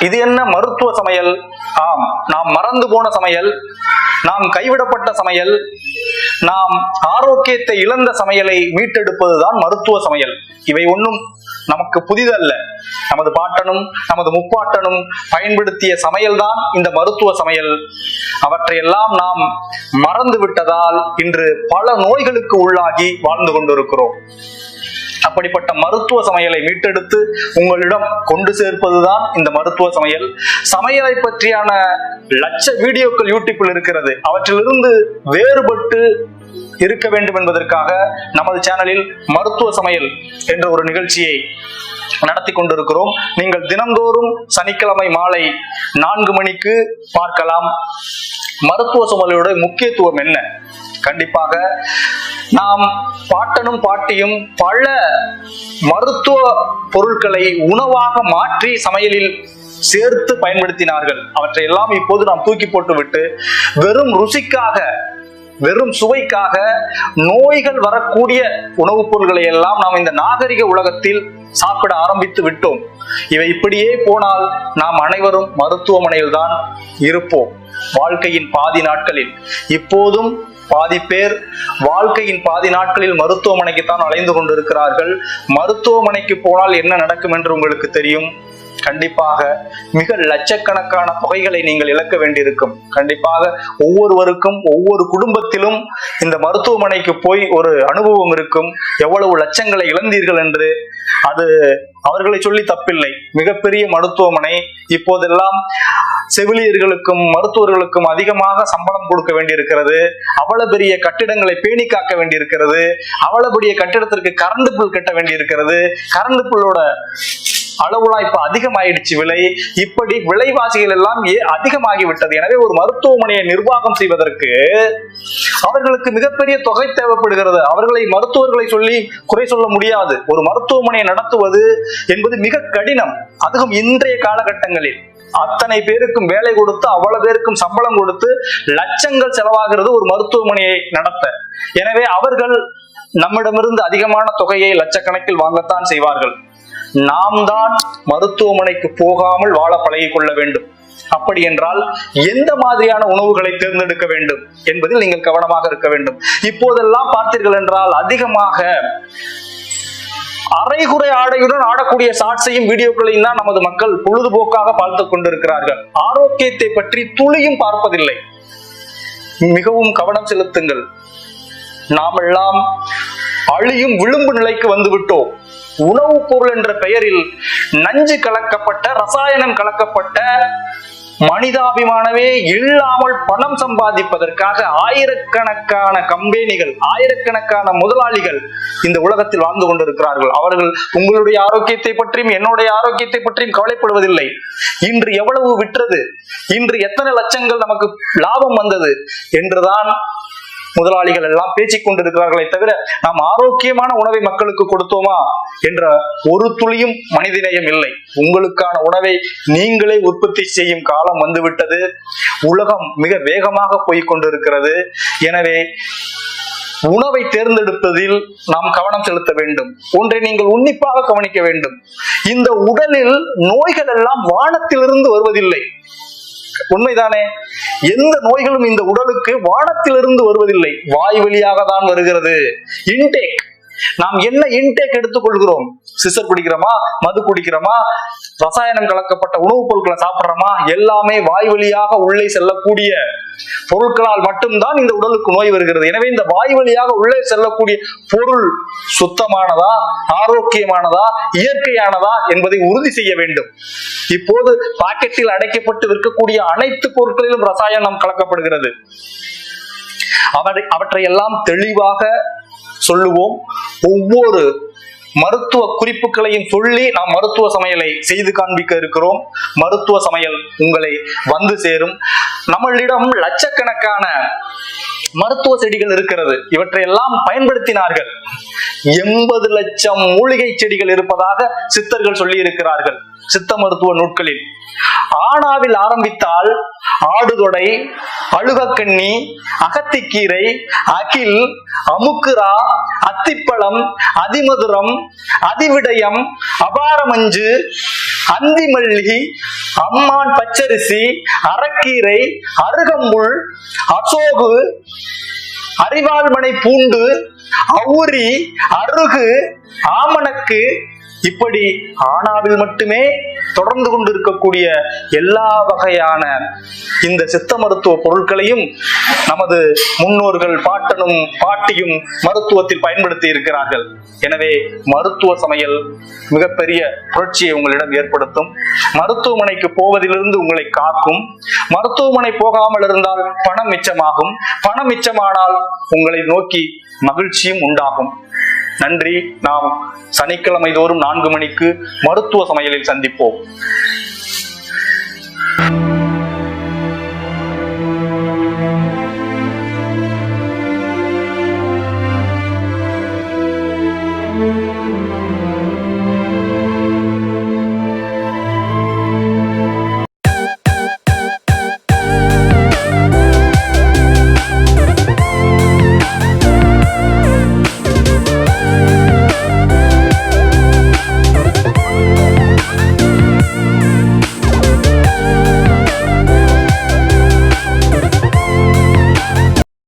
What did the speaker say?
இது என்ன மருத்துவ சமையல்? ஆம், நாம் மறந்து போன சமையல், நாம் கைவிடப்பட்ட சமையல், நாம் ஆரோக்கியத்தை இழந்த சமையலை மீட்டெடுப்பதுதான் மருத்துவ சமையல். இவை ஒன்றும் நமக்கு புதிதல்ல. நமது பாட்டனும் நமது முப்பாட்டனும் பயன்படுத்திய சமையல் தான் இந்த மருத்துவ சமையல். அவற்றையெல்லாம் நாம் மறந்து விட்டதால் இன்று பல நோய்களுக்கு உள்ளாகி வாழ்ந்து கொண்டிருக்கிறோம். அப்படிப்பட்ட மருத்துவ சமையலை மீட்டெடுத்து உங்களிடம் கொண்டு சேர்ப்பதுதான் இந்த மருத்துவ சமையல். சமையலை பற்றியான லட்ச வீடியோக்கள் யூடியூப்பில் இருக்கிறது. அவற்றிலிருந்து வேறுபட்டு இருக்க வேண்டும் என்பதற்காக நமது சேனலில் மருத்துவ சமையல் என்ற ஒரு நிகழ்ச்சியை நடத்தி கொண்டிருக்கிறோம். நீங்கள் தினந்தோறும் சனிக்கிழமை மாலை 4 மணிக்கு பார்க்கலாம். மருத்துவ சமையலோட முக்கியத்துவம் என்ன? கண்டிப்பாக நாம் பாட்டனும் பாட்டியும் பல மருத்துவ பொருட்களை உணவாக மாற்றி சமையலில் சேர்த்து பயன்படுத்தினார்கள். அவற்றை எல்லாம் இப்போது நாம் தூக்கி போட்டு விட்டு வெறும் ருசிக்காக, வெறும் சுவைக்காக நோய்கள் வரக்கூடிய உணவுப் பொருட்களை எல்லாம் நாம் இந்த நாகரிக உலகத்தில் சாப்பிட ஆரம்பித்து விட்டோம். இவை இப்படியே போனால் நாம் அனைவரும் மருத்துவமனையில் தான் இருப்போம். வாழ்க்கையின் பாதி நாட்களில் இப்போதும் பாதி பேர் வாழ்க்கையின் பாதி நாட்களில் மருத்துவமனைக்குத்தான் அலைந்து கொண்டிருக்கிறார்கள். மருத்துவமனைக்கு போனால் என்ன நடக்கும் என்று உங்களுக்கு தெரியும். கண்டிப்பாக மிக லட்சக்கணக்கான தொகைகளை நீங்கள் இழக்க வேண்டியிருக்கும். கண்டிப்பாக ஒவ்வொருவருக்கும் ஒவ்வொரு குடும்பத்திலும் இந்த மருத்துவமனைக்கு போய் ஒரு அனுபவம் இருக்கும். எவ்வளவு லட்சங்களை இழந்தீர்கள் என்று. அது அவர்களை சொல்லி தப்பில்லை. மிகப்பெரிய மருத்துவமனை. இப்போதெல்லாம் செவிலியர்களுக்கும் மருத்துவர்களுக்கும் அதிகமாக சம்பளம் கொடுக்க வேண்டியிருக்கிறது. அவ்வளவு பெரிய கட்டிடங்களை பேணி காக்க வேண்டியிருக்கிறது. அவ்வளவு பெரிய கட்டிடத்திற்கு கரண்ட் பில் கட்ட வேண்டியிருக்கிறது. கரண்ட் பில்லோட அளவுலாம் இப்ப அதிகமாயிடுச்சு விலை. இப்படி விலைவாசிகள் எல்லாம் அதிகமாகிவிட்டது. எனவே ஒரு மருத்துவமனையை நிர்வாகம் செய்வதற்கு அவர்களுக்கு மிகப்பெரிய தொகை தேவைப்படுகிறது. அவர்களை மருத்துவர்களை சொல்லி குறை சொல்ல முடியாது. ஒரு மருத்துவமனையை நடத்துவது என்பது மிக கடினம். அதுவும் இன்றைய காலகட்டங்களில் அத்தனை பேருக்கும் வேலை கொடுத்து அவ்வளவு பேருக்கும் சம்பளம் கொடுத்து லட்சங்கள் செலவாகிறது ஒரு மருத்துவமனையை நடத்த. எனவே அவர்கள் நம்மிடமிருந்து அதிகமான தொகையை லட்சக்கணக்கில் வாங்கத்தான் செய்வார்கள். நாம் தான் மருத்துவமனைக்கு போகாமல் வாழ பழகிக் கொள்ள வேண்டும். அப்படி என்றால் எந்த மாதிரியான உணவுகளை தேர்ந்தெடுக்க வேண்டும் என்பதில் நீங்கள் கவனமாக இருக்க வேண்டும். இப்போதெல்லாம் பார்த்தீர்கள் என்றால் அதிகமாக அரைகுறை ஆடையுடன் ஆடக்கூடிய ஷார்ட்ஸையும் வீடியோக்களையும் தான் நமது மக்கள் பொழுதுபோக்காக பார்த்துக் கொண்டிருக்கிறார்கள். ஆரோக்கியத்தை பற்றி துளியும் பார்ப்பதில்லை. மிகவும் கவனம் செலுத்துங்கள். நாமெல்லாம் அழியும் விளிம்பு நிலைக்கு வந்துவிட்டோம். உணவுப் பொருள் என்ற பெயரில் நஞ்சு கலக்கப்பட்ட, ரசாயனம் கலக்கப்பட்ட, மனிதாபிமானமே இல்லாமல் பணம் சம்பாதிப்பதற்காக ஆயிரக்கணக்கான கம்பெனிகள், ஆயிரக்கணக்கான முதலாளிகள் இந்த உலகத்தில் வாழ்ந்து கொண்டிருக்கிறார்கள். அவர்கள் உங்களுடைய ஆரோக்கியத்தை பற்றியும் என்னுடைய ஆரோக்கியத்தை பற்றியும் கவலைப்படுவதில்லை. இன்று எவ்வளவு விற்றது, இன்று எத்தனை லட்சங்கள் நமக்கு லாபம் வந்தது என்றுதான் முதலாளிகள் எல்லாம் பேசிக் கொண்டிருக்கிறார்களே தவிர நாம் ஆரோக்கியமான உணவை மக்களுக்கு கொடுத்தோமா என்ற ஒரு துளியும் மனிதநேயம் இல்லை. உங்களுக்கான உணவை நீங்களே உற்பத்தி செய்யும் காலம் வந்துவிட்டது. உலகம் மிக வேகமாக போய்கொண்டிருக்கிறது. எனவே உணவை தேர்ந்தெடுப்பதில் நாம் கவனம் செலுத்த வேண்டும். ஒன்றை நீங்கள் உன்னிப்பாக கவனிக்க வேண்டும். இந்த உடலில் நோய்கள் எல்லாம் வானத்திலிருந்து வருவதில்லை. உண்மைதானே? எந்த நோய்களும் இந்த உடலுக்கு வானத்திலிருந்து வருவதில்லை, வாய் வழியாக தான் வருகிறது. இன்டேக், நாம் என்ன இன்டேக் எடுத்துக்கொள்கிறோம்? சிசர் குடிக்கிறோமா, மது குடிக்கிறோமா, ரசாயனம் கலக்கப்பட்ட உணவுப் பொருட்களை சாப்பிடுறோமா, எல்லாமே வாய் வழியாக உள்ளே செல்லக்கூடிய பொருட்களால் மட்டும்தான் இந்த உடலுக்கு நோய் வருகிறது. எனவே இந்த வாய் வழியாக உள்ளே செல்லக்கூடிய பொருள் சுத்தமானதா, ஆரோக்கியமானதா, இயற்கையானதா என்பதை உறுதி செய்ய வேண்டும். இப்போது பாக்கெட்டில் அடைக்கப்பட்டு விற்கக்கூடிய அனைத்து பொருட்களிலும் ரசாயனம் கலக்கப்படுகிறது. அவற்றையெல்லாம் தெளிவாக சொல்லுவோம். ஒவ்வொரு மருத்துவ குறிப்புகளையும் சொல்லி நாம் மருத்துவ சமையலை செய்து காண்பிக்க இருக்கிறோம். மருத்துவ சமையல் உங்களை வந்து சேரும். நம்மளிடம் லட்சக்கணக்கான மருத்துவ செடிகள் இருக்கிறது. இவற்றையெல்லாம் பயன்படுத்தினார்கள். 80 லட்சம் மூலிகை செடிகள் இருப்பதாக சித்தர்கள் சொல்லி இருக்கிறார்கள் சித்த மருத்துவ நூட்களில். ஆனாவில் ஆரம்பித்தால் ஆடுதொடை, அழுகக்கண்ணி, அகத்திக்கீரை, அகில், அமுக்குரா, அத்திப்பழம், அதிமதுரம், அதிவிடயம், அபாரமஞ்சு, அந்திமல்லி, அம்மான் பச்சரிசி, அரைக்கீரை, அருகம்புல், அசோகு, அரிவாள்மனை பூண்டு, அவுரி, அருகு, ஆமணக்கு, இப்படி ஆனாவில் மட்டுமே தொடர்ந்து கொண்டிருக்கக்கூடிய எல்லா வகையான இந்த சித்த மருத்துவ பொருட்களையும் நமது முன்னோர்கள் பாட்டனும் பாட்டியும் மருத்துவத்தில் பயன்படுத்தி இருக்கிறார்கள். எனவே மருத்துவ சமையல் மிகப்பெரிய புரட்சியை உங்களிடம் ஏற்படுத்தும். மருத்துவமனைக்கு போவதிலிருந்து உங்களை காக்கும். மருத்துவமனை போகாமல் இருந்தால் பணம் மிச்சமாகும். பணம் மிச்சமானால் உங்களை நோக்கி மகிழ்ச்சியும் உண்டாகும். நன்றி. நாம் சனிக்கிழமை தோறும் 4 மணிக்கு மருத்துவ சமையலில் சந்திப்போம்.